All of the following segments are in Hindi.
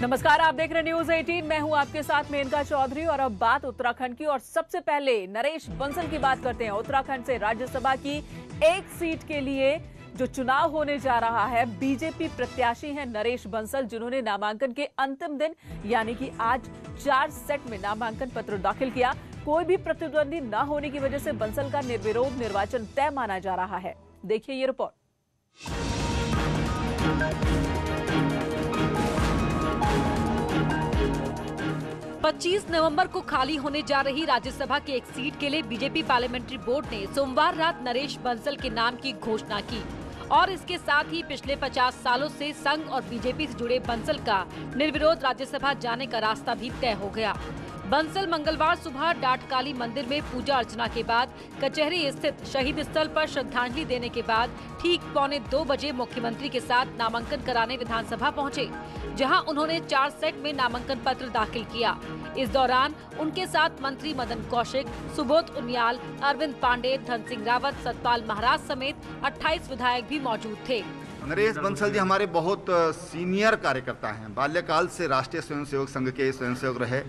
नमस्कार, आप देख रहे न्यूज 18। मैं हूं आपके साथ मेनका चौधरी और अब बात उत्तराखंड की। और सबसे पहले नरेश बंसल की बात करते हैं। उत्तराखंड से राज्यसभा की एक सीट के लिए जो चुनाव होने जा रहा है, बीजेपी प्रत्याशी हैं नरेश बंसल, जिन्होंने नामांकन के अंतिम दिन यानी कि आज 4 सेट में नामांकन पत्र दाखिल किया। कोई भी प्रतिद्वंदी न होने की वजह से बंसल का निर्विरोध निर्वाचन तय माना जा रहा है। देखिए ये रिपोर्ट। 25 नवंबर को खाली होने जा रही राज्यसभा की एक सीट के लिए बीजेपी पार्लियामेंट्री बोर्ड ने सोमवार रात नरेश बंसल के नाम की घोषणा की और इसके साथ ही पिछले 50 सालों से संघ और बीजेपी से जुड़े बंसल का निर्विरोध राज्यसभा जाने का रास्ता भी तय हो गया। बंसल मंगलवार सुबह डाटकाली मंदिर में पूजा अर्चना के बाद कचहरी स्थित शहीद स्थल पर श्रद्धांजलि देने के बाद ठीक 1:45 बजे मुख्यमंत्री के साथ नामांकन कराने विधानसभा पहुंचे, जहां उन्होंने 4 सेट में नामांकन पत्र दाखिल किया। इस दौरान उनके साथ मंत्री मदन कौशिक, सुबोध उनियाल, अरविंद पांडे, धन सिंह रावत, सतपाल महाराज समेत 28 विधायक भी मौजूद थे। नरेश बंसल जी हमारे बहुत सीनियर कार्यकर्ता हैं। बाल्यकाल से राष्ट्रीय स्वयंसेवक संघ के स्वयंसेवक रहे।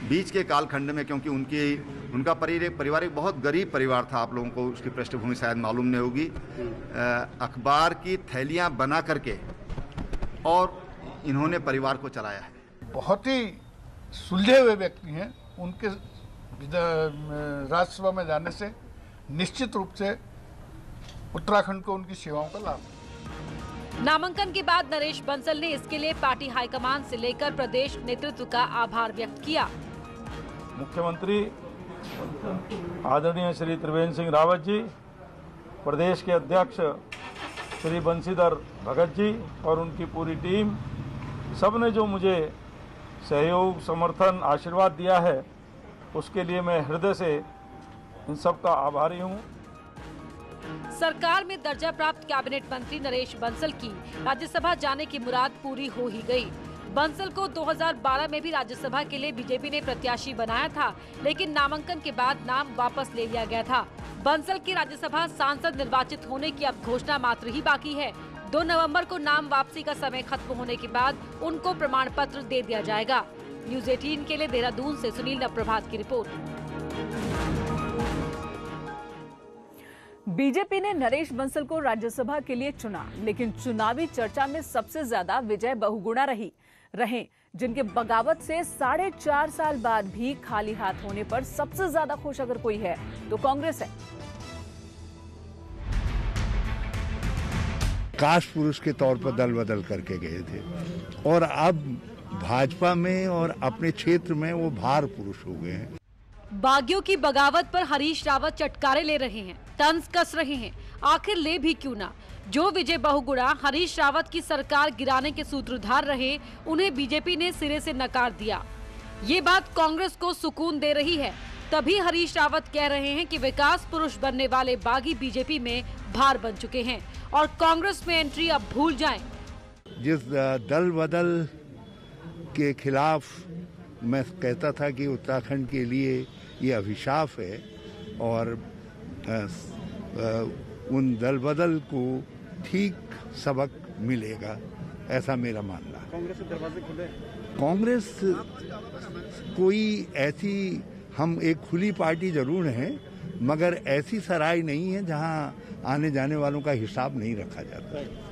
बीच के कालखंड में, क्योंकि उनका परिवार एक बहुत गरीब परिवार था, आप लोगों को उसकी पृष्ठभूमि शायद मालूम नहीं होगी, अखबार की थैलियां बना करके और इन्होंने परिवार को चलाया है। बहुत ही सुलझे हुए व्यक्ति हैं। उनके राज्यसभा में जाने से निश्चित रूप से उत्तराखंड को उनकी सेवाओं का लाभ। नामांकन के बाद नरेश बंसल ने इसके लिए पार्टी हाईकमान से लेकर प्रदेश नेतृत्व का आभार व्यक्त किया। मुख्यमंत्री आदरणीय श्री त्रिवेंद्र सिंह रावत जी, प्रदेश के अध्यक्ष श्री बंशीधर भगत जी और उनकी पूरी टीम, सबने जो मुझे सहयोग, समर्थन, आशीर्वाद दिया है, उसके लिए मैं हृदय से इन सब का आभारी हूँ। सरकार में दर्जा प्राप्त कैबिनेट मंत्री नरेश बंसल की राज्यसभा जाने की मुराद पूरी हो ही गई। बंसल को 2012 में भी राज्यसभा के लिए बीजेपी ने प्रत्याशी बनाया था, लेकिन नामांकन के बाद नाम वापस ले लिया गया था। बंसल की राज्यसभा सांसद निर्वाचित होने की अब घोषणा मात्र ही बाकी है। 2 नवंबर को नाम वापसी का समय खत्म होने के बाद उनको प्रमाण पत्र दे दिया जाएगा। न्यूज 18 के लिए देहरादून से सुनील नवप्रभात की रिपोर्ट। बीजेपी ने नरेश बंसल को राज्यसभा के लिए चुना, लेकिन चुनावी चर्चा में सबसे ज्यादा विजय बहुगुणा रहे, जिनके बगावत से 4.5 साल बाद भी खाली हाथ होने पर सबसे ज्यादा खुश अगर कोई है तो कांग्रेस है। काश पुरुष के तौर पर दल बदल करके गए थे और अब भाजपा में और अपने क्षेत्र में वो भार पुरुष हो गए हैं। बागियों की बगावत पर हरीश रावत चटकारे ले रहे हैं, तंज कस रहे हैं। आखिर ले भी क्यों ना? जो विजय बहुगुणा हरीश रावत की सरकार गिराने के सूत्रधार रहे, उन्हें बीजेपी ने सिरे से नकार दिया। ये बात कांग्रेस को सुकून दे रही है। तभी हरीश रावत कह रहे हैं कि विकास पुरुष बनने वाले बागी बीजेपी में भार बन चुके हैं और कांग्रेस में एंट्री अब भूल जाएं। जिस दल बदल के खिलाफ मैं कहता था कि उत्तराखंड के लिए ये अभिशाप है और उन दल बदल को ठीक सबक मिलेगा, ऐसा मेरा मानना है। कांग्रेस के दरवाजे खुले? कांग्रेस कोई ऐसी, हम एक खुली पार्टी जरूर हैं, मगर ऐसी सराय नहीं है जहां आने जाने वालों का हिसाब नहीं रखा जाता।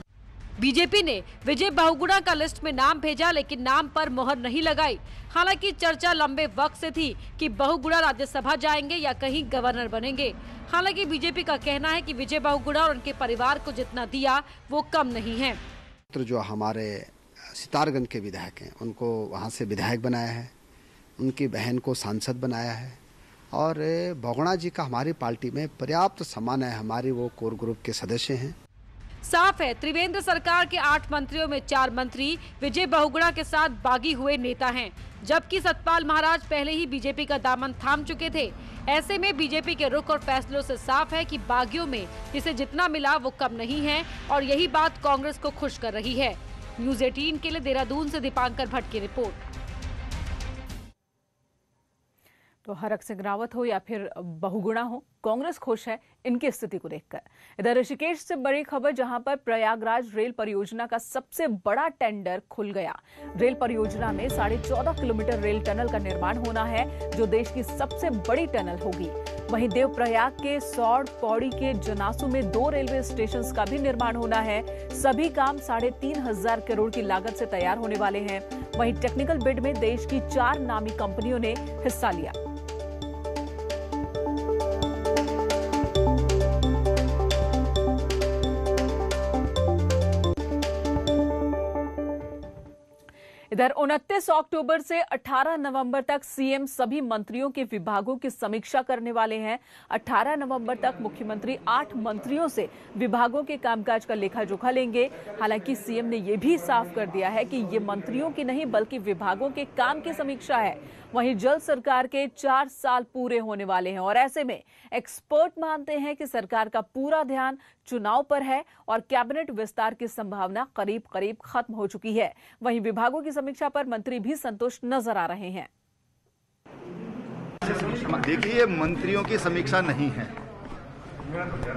बीजेपी ने विजय बहुगुणा का लिस्ट में नाम भेजा, लेकिन नाम पर मोहर नहीं लगाई। हालांकि चर्चा लंबे वक्त से थी कि बहुगुणा राज्यसभा जाएंगे या कहीं गवर्नर बनेंगे। हालांकि बीजेपी का कहना है कि विजय बहुगुणा और उनके परिवार को जितना दिया वो कम नहीं है। तो जो हमारे सितारगंज के विधायक हैं, उनको वहाँ से विधायक बनाया है, उनकी बहन को सांसद बनाया है और बहुगुणा जी का हमारी पार्टी में पर्याप्त सम्मान है। हमारी वो कोर ग्रुप के सदस्य हैं। साफ है, त्रिवेंद्र सरकार के 8 मंत्रियों में 4 मंत्री विजय बहुगुणा के साथ बागी हुए नेता हैं, जबकि सतपाल महाराज पहले ही बीजेपी का दामन थाम चुके थे। ऐसे में बीजेपी के रुख और फैसलों से साफ है कि बागियों में जिसे जितना मिला वो कम नहीं है और यही बात कांग्रेस को खुश कर रही है। न्यूज 18 के लिए देहरादून से दीपांकर भट्ट की रिपोर्ट। तो हरक सिंह रावत हो या फिर बहुगुणा हो, कांग्रेस खुश है इनकी स्थिति को देखकर। इधर ऋषिकेश से बड़ी खबर, जहां पर प्रयागराज रेल परियोजना का सबसे बड़ा टेंडर खुल गया। रेल परियोजना में 14.5 किलोमीटर रेल टनल का निर्माण होना है, जो देश की सबसे बड़ी टनल होगी। वहीं देवप्रयाग के सौड़ पौड़ी के जनासू में 2 रेलवे स्टेशन का भी निर्माण होना है। सभी काम 3,500 करोड़ की लागत से तैयार होने वाले हैं। वहीं टेक्निकल बिड में देश की 4 नामी कंपनियों ने हिस्सा लिया। इधर 29 अक्टूबर से 18 नवंबर तक सीएम सभी मंत्रियों के विभागों की समीक्षा करने वाले हैं। 18 नवंबर तक मुख्यमंत्री 8 मंत्रियों से विभागों के कामकाज का लेखा जोखा लेंगे। हालांकि सीएम ने यह भी साफ कर दिया है कि ये मंत्रियों की नहीं बल्कि विभागों के काम की समीक्षा है। वहीं जल्द सरकार के 4 साल पूरे होने वाले हैं और ऐसे में एक्सपर्ट मानते हैं कि सरकार का पूरा ध्यान चुनाव पर है और कैबिनेट विस्तार की संभावना करीब करीब खत्म हो चुकी है। वहीं विभागों की समीक्षा पर मंत्री भी संतुष्ट नजर आ रहे हैं। देखिए, मंत्रियों की समीक्षा नहीं है,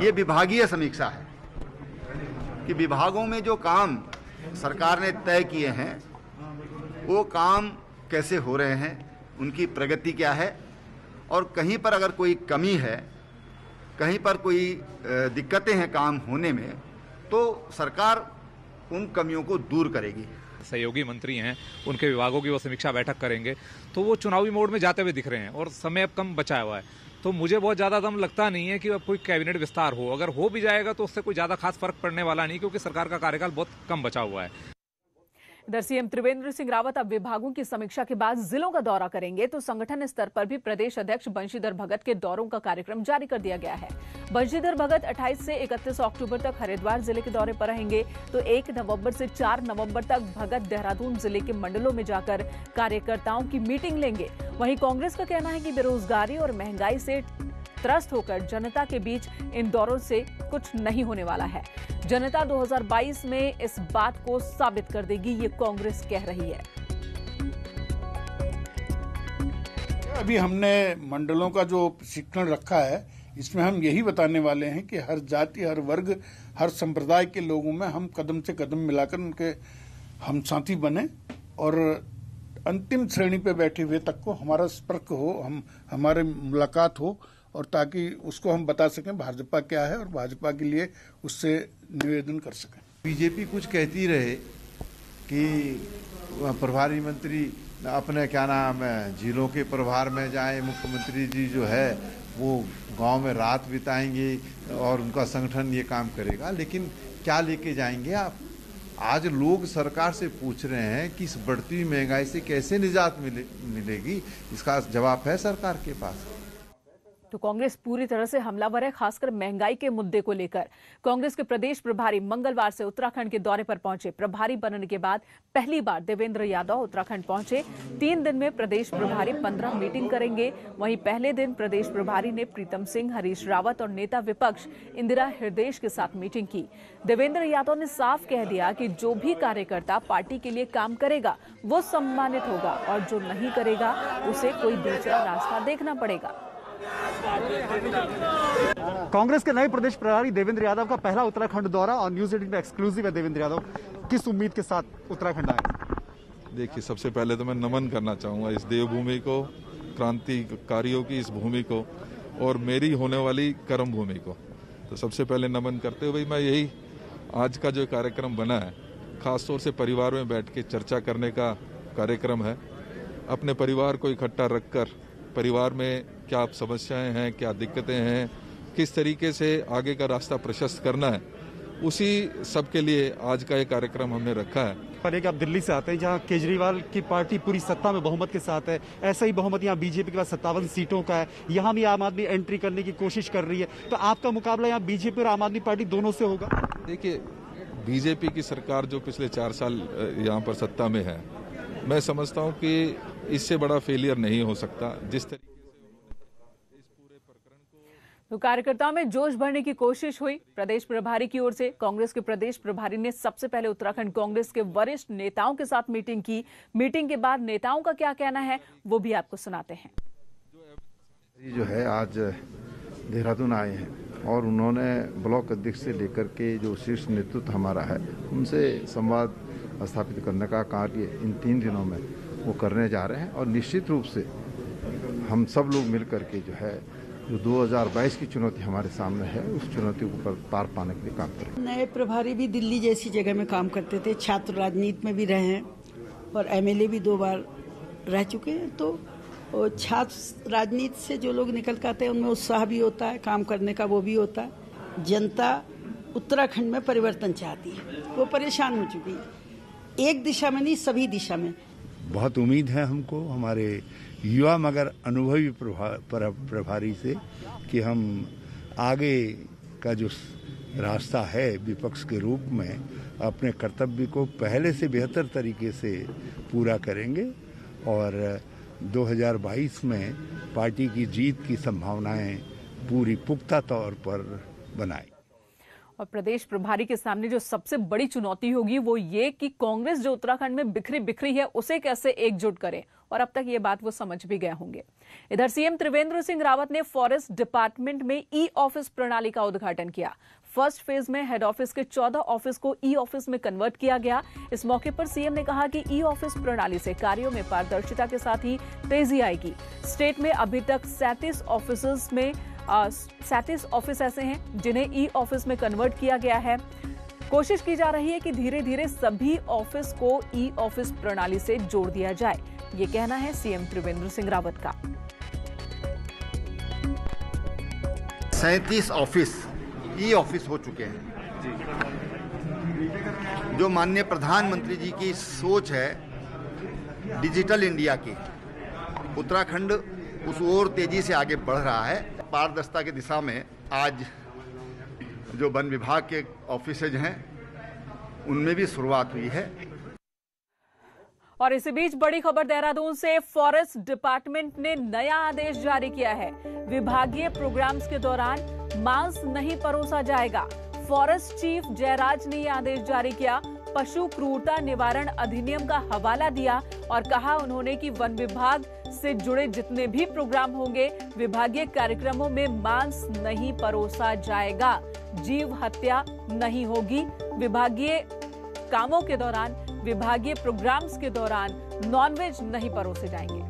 ये विभागीय समीक्षा है कि विभागों में जो काम सरकार ने तय किए हैं वो काम कैसे हो रहे हैं, उनकी प्रगति क्या है, और कहीं पर अगर कोई कमी है, कहीं पर कोई दिक्कतें हैं काम होने में, तो सरकार उन कमियों को दूर करेगी। सहयोगी मंत्री हैं, उनके विभागों की वो समीक्षा बैठक करेंगे, तो वो चुनावी मोड में जाते हुए दिख रहे हैं और समय अब कम बचा हुआ है। तो मुझे बहुत ज़्यादा दम लगता नहीं है कि अब कोई कैबिनेट विस्तार हो। अगर हो भी जाएगा तो उससे कोई ज़्यादा खास फर्क पड़ने वाला नहीं, क्योंकि सरकार का कार्यकाल बहुत कम बचा हुआ है। इधर सीएम त्रिवेंद्र सिंह रावत अब विभागों की समीक्षा के बाद जिलों का दौरा करेंगे, तो संगठन स्तर पर भी प्रदेश अध्यक्ष बंशीधर भगत के दौरों का कार्यक्रम जारी कर दिया गया है। बंशीधर भगत 28 से 31 अक्टूबर तक हरिद्वार जिले के दौरे पर रहेंगे, तो 1 नवंबर से 4 नवंबर तक भगत देहरादून जिले के मंडलों में जाकर कार्यकर्ताओं की मीटिंग लेंगे। वहीं कांग्रेस का कहना है कि बेरोजगारी और महंगाई से त्रस्त होकर जनता के बीच इन दौरों से कुछ नहीं होने वाला है। जनता 2022 में इस बात को साबित कर देगी, ये कांग्रेस कह रही है। अभी हमने मंडलों का जो प्रशिक्षण रखा है, इसमें हम यही बताने वाले हैं कि हर जाति, हर वर्ग, हर संप्रदाय के लोगों में हम कदम से कदम मिलाकर उनके हम साथी बने और अंतिम श्रेणी पे बैठे हुए तक को हमारा संपर्क हो, हमारे मुलाकात हो, और ताकि उसको हम बता सकें भाजपा क्या है और भाजपा के लिए उससे निवेदन कर सकें। बीजेपी कुछ कहती रहे कि प्रभारी मंत्री अपने क्या नाम है जिलों के प्रभार में जाएं, मुख्यमंत्री जी जो है वो गांव में रात बिताएंगे और उनका संगठन ये काम करेगा, लेकिन क्या लेके जाएंगे आप? आज लोग सरकार से पूछ रहे हैं कि इस बढ़ती हुई महंगाई से कैसे निजात मिलेगी, इसका जवाब है सरकार के पास। तो कांग्रेस पूरी तरह से हमलावर है, खासकर महंगाई के मुद्दे को लेकर। कांग्रेस के प्रदेश प्रभारी मंगलवार से उत्तराखंड के दौरे पर पहुंचे। प्रभारी बनने के बाद पहली बार देवेंद्र यादव उत्तराखंड पहुंचे। 3 दिन में प्रदेश प्रभारी 15 मीटिंग करेंगे। वहीं पहले दिन प्रदेश प्रभारी ने प्रीतम सिंह, हरीश रावत और नेता विपक्ष इंदिरा हृदयेश के साथ मीटिंग की। देवेंद्र यादव ने साफ कह दिया कि जो भी कार्यकर्ता पार्टी के लिए काम करेगा वो सम्मानित होगा और जो नहीं करेगा उसे कोई दूसरा रास्ता देखना पड़ेगा। कांग्रेस के नए प्रदेश प्रभारी देवेंद्र यादव का पहला उत्तराखंड दौरा और न्यूज 18 में एक्सक्लूसिव है। देवेंद्र यादव किस उम्मीद के साथ उत्तराखंड आए? देखिए, सबसे पहले तो मैं नमन करना चाहूँगा इस देवभूमि को, क्रांतिकारियों की इस भूमि को और मेरी होने वाली कर्म भूमि को। तो सबसे पहले नमन करते हुए मैं यही आज का जो कार्यक्रम बना है, खासतौर से परिवार में बैठ के चर्चा करने का कार्यक्रम है। अपने परिवार को इकट्ठा रखकर परिवार में क्या समस्याएं हैं, क्या दिक्कतें हैं, किस तरीके से आगे का रास्ता प्रशस्त करना है, उसी सब के लिए आज का ये कार्यक्रम हमने रखा है। पर आप दिल्ली से आते हैं जहां केजरीवाल की पार्टी पूरी सत्ता में बहुमत के साथ है, ऐसा ही बहुमत यहाँ बीजेपी के पास 57 सीटों का है। यहाँ भी आम आदमी एंट्री करने की कोशिश कर रही है, तो आपका मुकाबला यहाँ बीजेपी और आम आदमी पार्टी दोनों से होगा? देखिए, बीजेपी की सरकार जो पिछले 4 साल यहाँ पर सत्ता में है, मैं समझता हूँ कि इससे बड़ा फेलियर नहीं हो सकता। जिस तरीके से इस पूरे प्रकरण को तो कार्यकर्ताओं में जोश भरने की कोशिश हुई। प्रदेश प्रभारी की ओर से कांग्रेस के प्रदेश प्रभारी ने सबसे पहले उत्तराखंड कांग्रेस के वरिष्ठ नेताओं के साथ मीटिंग की। मीटिंग के बाद नेताओं का क्या कहना है वो भी आपको सुनाते हैं। जो है आज देहरादून आए हैं और उन्होंने ब्लॉक अध्यक्ष से लेकर के जो शीर्ष नेतृत्व हमारा है उनसे संवाद स्थापित करने का कार्य इन 3 दिनों में वो करने जा रहे हैं और निश्चित रूप से हम सब लोग मिल करके जो है जो 2022 की चुनौती हमारे सामने है उस चुनौती को पार पाने के लिए काम करें। नए प्रभारी भी दिल्ली जैसी जगह में काम करते थे, छात्र राजनीति में भी रहे हैं और एमएलए भी 2 बार रह चुके हैं। तो छात्र राजनीति से जो लोग निकल के आते हैं उनमें उत्साह भी होता है, काम करने का वो भी होता है। जनता उत्तराखंड में परिवर्तन चाहती है, वो परेशान हो चुकी है, एक दिशा में नहीं सभी दिशा में। बहुत उम्मीद है हमको हमारे युवा मगर अनुभवी प्रभारी से कि हम आगे का जो रास्ता है विपक्ष के रूप में अपने कर्तव्य को पहले से बेहतर तरीके से पूरा करेंगे और 2022 में पार्टी की जीत की संभावनाएं पूरी पुख्ता तौर पर बनाएं। और प्रदेश प्रभारी के सामने जो सबसे बड़ी चुनौती होगी वो ये कि कांग्रेस जो उत्तराखंड में बिखरी है उसे कैसे एकजुट करे, और अब तक ये बात वो समझ भी गए होंगे। इधर सीएम त्रिवेंद्र सिंह रावत ने फॉरेस्ट डिपार्टमेंट में ई ऑफिस प्रणाली का उद्घाटन किया। फर्स्ट फेज में हेड ऑफिस के 14 ऑफिस को ई ऑफिस में कन्वर्ट किया गया। इस मौके पर सीएम ने कहा कि ई ऑफिस प्रणाली से कार्यों में पारदर्शिता के साथ ही तेजी आएगी। स्टेट में अभी तक 37 ऑफिस ऐसे हैं जिन्हें ई ऑफिस में कन्वर्ट किया गया है। कोशिश की जा रही है कि धीरे धीरे सभी ऑफिस को ई ऑफिस प्रणाली से जोड़ दिया जाए, ये कहना है सीएम त्रिवेंद्र सिंह रावत का। 37 ऑफिस ई ऑफिस हो चुके हैं। जो माननीय प्रधानमंत्री जी की सोच है डिजिटल इंडिया की, उत्तराखंड उस ओर तेजी से आगे बढ़ रहा है। पारदर्शिता की दिशा में आज जो वन विभाग के ऑफिसेज हैं उनमें भी शुरुआत हुई है। और इसी बीच बड़ी खबर देहरादून से, फॉरेस्ट डिपार्टमेंट ने नया आदेश जारी किया है। विभागीय प्रोग्राम्स के दौरान मांस नहीं परोसा जाएगा। फॉरेस्ट चीफ जयराज ने यह आदेश जारी किया। पशु क्रूरता निवारण अधिनियम का हवाला दिया और कहा उन्होंने कि वन विभाग से जुड़े जितने भी प्रोग्राम होंगे विभागीय कार्यक्रमों में मांस नहीं परोसा जाएगा, जीव हत्या नहीं होगी। विभागीय कामों के दौरान, विभागीय प्रोग्राम्स के दौरान नॉनवेज नहीं परोसे जाएंगे।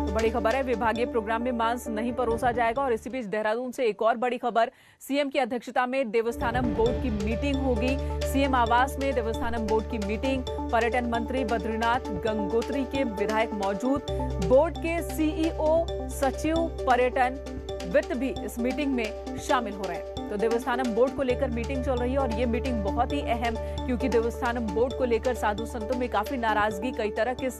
बड़ी खबर है, विभागीय प्रोग्राम में मांस नहीं परोसा जाएगा। और इसी बीच देहरादून से एक और बड़ी खबर, सीएम की अध्यक्षता में देवस्थानम बोर्ड की मीटिंग होगी। सीएम आवास में देवस्थानम बोर्ड की मीटिंग, पर्यटन मंत्री बद्रीनाथ गंगोत्री के विधायक मौजूद, बोर्ड के सीईओ, सचिव पर्यटन, वित्त भी इस मीटिंग में शामिल हो रहे हैं। तो देवस्थानम बोर्ड को लेकर मीटिंग चल रही है और ये मीटिंग बहुत ही अहम, क्योंकि देवस्थानम बोर्ड को लेकर साधु संतों में काफी नाराजगी, कई तरह के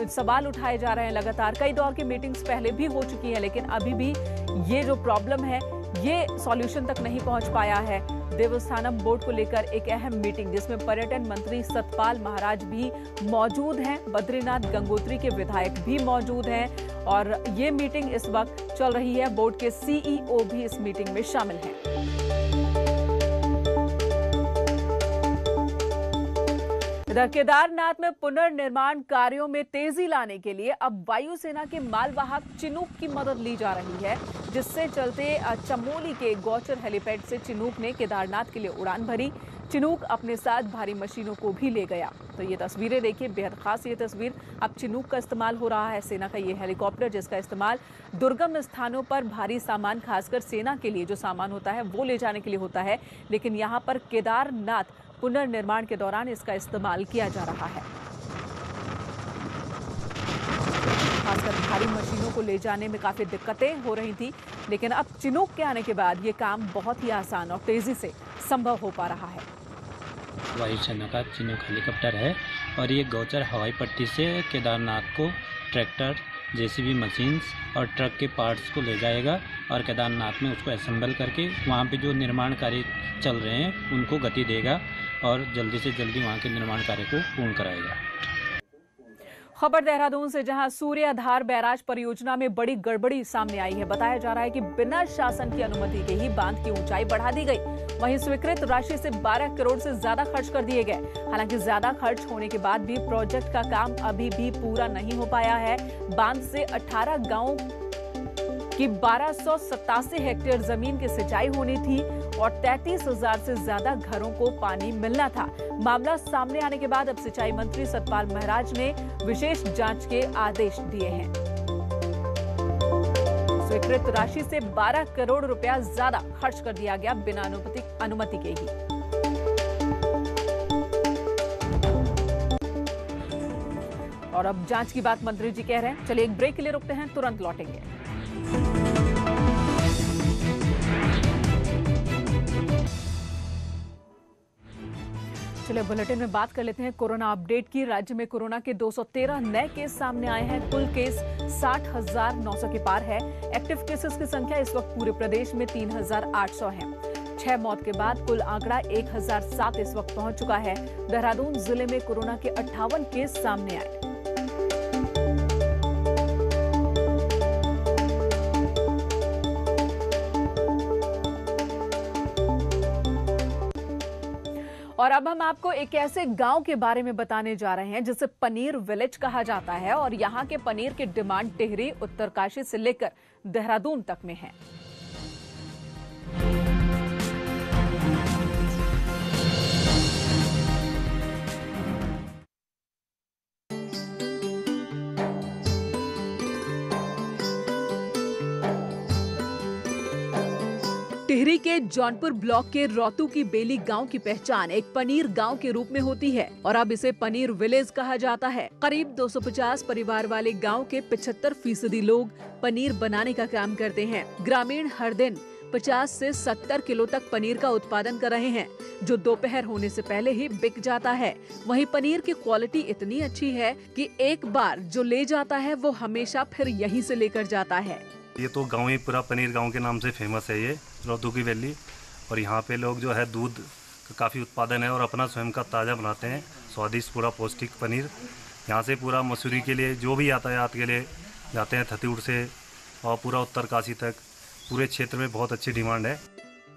सवाल उठाए जा रहे हैं। लगातार कई दौर की मीटिंग्स पहले भी हो चुकी है, लेकिन अभी भी ये जो प्रॉब्लम है ये सॉल्यूशन तक नहीं पहुंच पाया है। देवस्थानम बोर्ड को लेकर एक अहम मीटिंग जिसमें पर्यटन मंत्री सतपाल महाराज भी मौजूद हैं, बद्रीनाथ गंगोत्री के विधायक भी मौजूद हैं और ये मीटिंग इस वक्त चल रही है। बोर्ड के सीईओ भी इस मीटिंग में शामिल हैं। इधर केदारनाथ में पुनर्निर्माण कार्यों में तेजी लाने के लिए अब वायुसेना के मालवाहक चिनूक की मदद ली जा रही है, जिससे चलते चमोली के गौचर हेलीपैड से चिनूक ने केदारनाथ के लिए उड़ान भरी। चिनूक अपने साथ भारी मशीनों को भी ले गया। तो ये तस्वीरें देखिए, बेहद खास ये तस्वीर। अब चिनूक का इस्तेमाल हो रहा है, सेना का ये हेलीकॉप्टर जिसका इस्तेमाल दुर्गम स्थानों पर भारी सामान, खासकर सेना के लिए जो सामान होता है वो ले जाने के लिए होता है, लेकिन यहाँ पर केदारनाथ पुनर्निर्माण के दौरान इसका इस्तेमाल किया जा रहा है। खासकर भारी मशीनों को ले जाने में काफी दिक्कतें हो रही थी, लेकिन अब चिनूक के आने के बाद ये काम बहुत ही आसान और तेजी से संभव हो पा रहा है। वायुसेना का चिनूक हेलीकॉप्टर है और ये गौचर हवाई पट्टी से केदारनाथ को ट्रैक्टर, जेसीबी मशीन्स और ट्रक के पार्ट्स को ले जाएगा और केदारनाथ में उसको असेंबल करके वहाँ पे जो निर्माण कार्य चल रहे हैं उनको गति देगा और जल्दी से जल्दी वहाँ के निर्माण कार्य को पूर्ण कराएगा। खबर देहरादून से, जहां सूर्याधार बैराज परियोजना में बड़ी गड़बड़ी सामने आई है। बताया जा रहा है कि बिना शासन की अनुमति के ही बांध की ऊंचाई बढ़ा दी गई। वहीं स्वीकृत राशि से 12 करोड़ से ज्यादा खर्च कर दिए गए। हालांकि ज्यादा खर्च होने के बाद भी प्रोजेक्ट का काम अभी भी पूरा नहीं हो पाया है। बांध से 18 गांवों की 1287 हेक्टेयर जमीन की सिंचाई होनी थी और 33,000 से ज्यादा घरों को पानी मिलना था। मामला सामने आने के बाद अब सिंचाई मंत्री सतपाल महाराज ने विशेष जांच के आदेश दिए हैं। स्वीकृत राशि से 12 करोड़ रुपया ज्यादा खर्च कर दिया गया बिना अनुमति के ही। और अब जांच की बात मंत्री जी कह रहे हैं। चलिए एक ब्रेक के लिए रुकते हैं, तुरंत लौटेंगे। चलिए बुलेटिन में बात कर लेते हैं कोरोना अपडेट की। राज्य में कोरोना के 213 नए केस सामने आए हैं। कुल केस 60,900 के पार है। एक्टिव केसेस की संख्या इस वक्त पूरे प्रदेश में 3,800 है। 6 मौत के बाद कुल आंकड़ा 1,007 इस वक्त पहुंच चुका है। देहरादून जिले में कोरोना के 58 केस सामने आए। और अब हम आपको एक ऐसे गांव के बारे में बताने जा रहे हैं जिसे पनीर विलेज कहा जाता है और यहां के पनीर की डिमांड टिहरी, उत्तरकाशी से लेकर देहरादून तक में है। टिहरी के जौनपुर ब्लॉक के रौतू की बेली गांव की पहचान एक पनीर गांव के रूप में होती है और अब इसे पनीर विलेज कहा जाता है। करीब 250 परिवार वाले गांव के 75% लोग पनीर बनाने का काम करते हैं। ग्रामीण हर दिन 50 से 70 किलो तक पनीर का उत्पादन कर रहे हैं, जो दोपहर होने से पहले ही बिक जाता है। वहीं पनीर की क्वालिटी इतनी अच्छी है कि एक बार जो ले जाता है वो हमेशा फिर यहीं से लेकर जाता है। ये तो गाँव ही पूरा पनीर गाँव के नाम से फेमस है, ये रौतू की वैली। और यहाँ पे लोग जो है दूध का काफ़ी उत्पादन है और अपना स्वयं का ताज़ा बनाते हैं। स्वादिष्ट पूरा पौष्टिक पनीर यहाँ से पूरा मसूरी के लिए जो भी यातायात के लिए जाते हैं, थतीउड़ से और पूरा उत्तरकाशी तक पूरे क्षेत्र में बहुत अच्छी डिमांड है।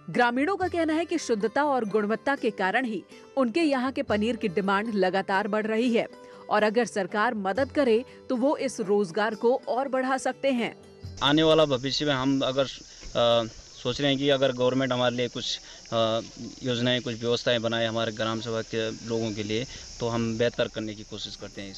ग्रामीणों का कहना है कि शुद्धता और गुणवत्ता के कारण ही उनके यहाँ के पनीर की डिमांड लगातार बढ़ रही है और अगर सरकार मदद करे तो वो इस रोजगार को और बढ़ा सकते हैं। आने वाला भविष्य में हम अगर सोच रहे हैं कि अगर गवर्नमेंट हमारे लिए कुछ योजनाएं, कुछ व्यवस्थाएं बनाए हमारे ग्राम सभा के लोगों के लिए, तो हम बेहतर करने की कोशिश करते हैं।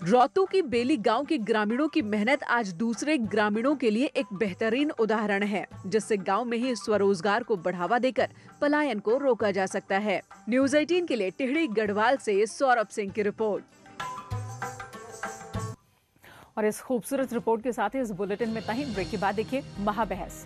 रौतू की बेली गांव के ग्रामीणों की मेहनत आज दूसरे ग्रामीणों के लिए एक बेहतरीन उदाहरण है, जिससे गांव में ही स्वरोजगार को बढ़ावा देकर पलायन को रोका जा सकता है। न्यूज़ 18 के लिए टिहरी गढ़वाल से सौरभ सिंह की रिपोर्ट। और इस खूबसूरत रिपोर्ट के साथ ही इस बुलेटिन में इतना ही। ब्रेक के बाद देखिए महाबहस।